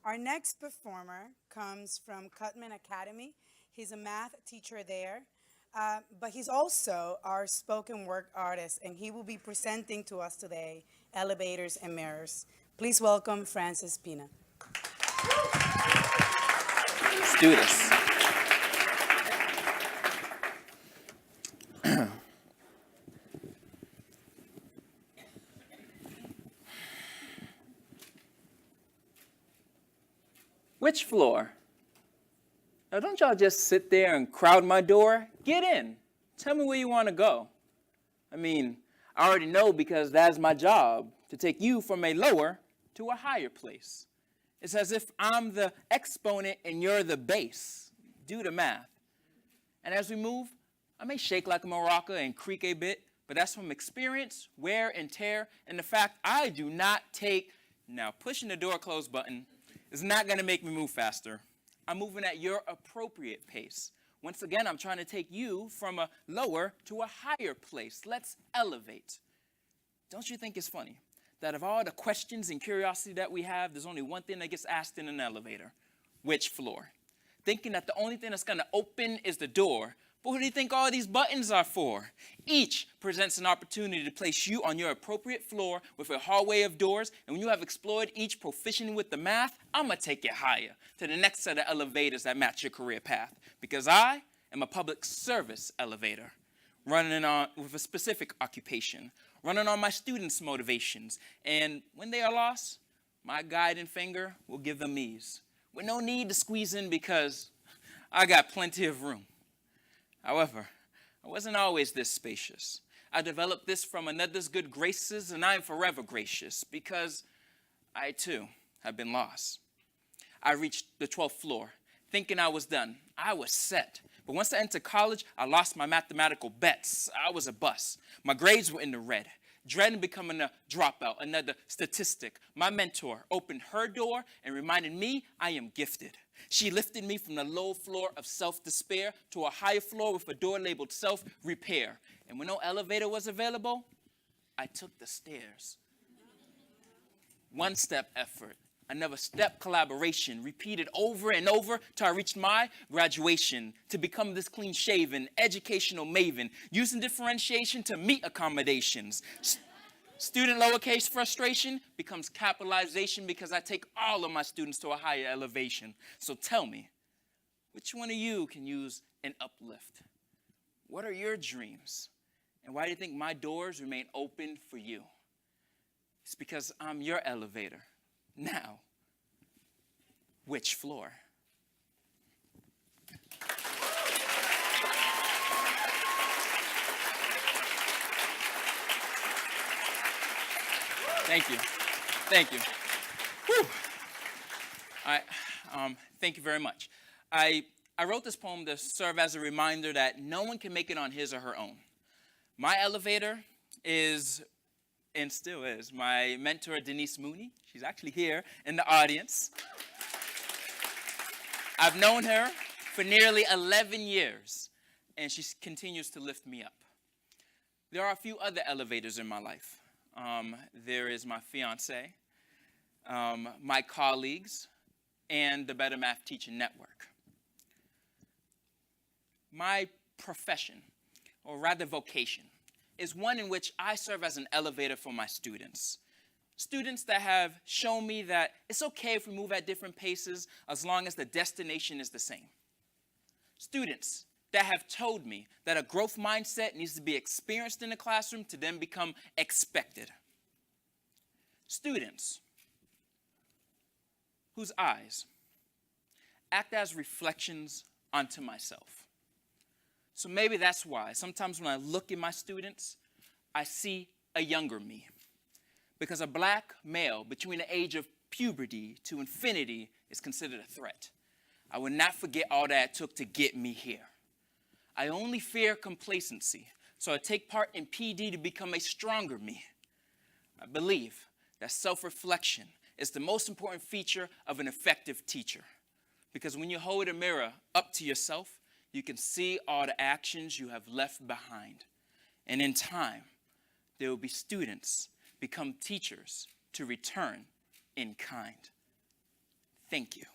Our next performer comes from Codman Academy. He's a math teacher there, but he's also our spoken word artist, and he will be presenting to us today Elevators and Mirrors. Please welcome Francis Pina. Let's do this. Which floor? Now, don't y'all just sit there and crowd my door? Get in. Tell me where you want to go. I mean, I already know because that's my job, to take you from a lower to a higher place. It's as if I'm the exponent and you're the base. Do the math. And as we move, I may shake like a maraca and creak a bit, but that's from experience, wear and tear, and the fact I do not take. Now, pushing the door close button is not going to make me move faster. I'm moving at your appropriate pace. Once again, I'm trying to take you from a lower to a higher place. Let's elevate. Don't you think it's funny that of all the questions and curiosity that we have, there's only one thing that gets asked in an elevator? Which floor? Thinking that the only thing that's going to open is the door. But what do you think all these buttons are for? Each presents an opportunity to place you on your appropriate floor with a hallway of doors. And when you have explored each proficient with the math, I'm going to take it higher to the next set of elevators that match your career path. Because I am a public service elevator, running on with a specific occupation, running on my students' motivations. And when they are lost, my guiding finger will give them ease, with no need to squeeze in because I got plenty of room. However, I wasn't always this spacious. I developed this from another's good graces, and I am forever gracious because I, too, have been lost. I reached the 12th floor, thinking I was done. I was set. But once I entered college, I lost my mathematical bets. I was a bust. My grades were in the red. Dreading becoming a dropout, another statistic. My mentor opened her door and reminded me I am gifted. She lifted me from the low floor of self-despair to a higher floor with a door labeled self-repair. And when no elevator was available, I took the stairs. One-step effort, another step collaboration, repeated over and over till I reached my graduation to become this clean-shaven, educational maven, using differentiation to meet accommodations. Student lowercase frustration becomes capitalization because I take all of my students to a higher elevation. So tell me, which one of you can use an uplift? What are your dreams? And why do you think my doors remain open for you? It's because I'm your elevator. Now, which floor? Thank you. Thank you. Whew. Thank you very much. I wrote this poem to serve as a reminder that no one can make it on his or her own. My elevator is, and still is, my mentor, Denise Mooney. She's actually here in the audience. I've known her for nearly 11 years, and she continues to lift me up. There are a few other elevators in my life. There is my fiance, my colleagues, and the Better Math Teaching Network. My profession, or rather vocation, is one in which I serve as an elevator for my students. Students that have shown me that it's okay if we move at different paces as long as the destination is the same. Students that have told me that a growth mindset needs to be experienced in the classroom to then become expected. Students whose eyes act as reflections onto myself. So maybe that's why sometimes when I look at my students, I see a younger me. Because a black male between the age of puberty to infinity is considered a threat. I will not forget all that it took to get me here. I only fear complacency, so I take part in PD to become a stronger me. I believe that self-reflection is the most important feature of an effective teacher. Because when you hold a mirror up to yourself, you can see all the actions you have left behind. And in time, there will be students become teachers to return in kind. Thank you.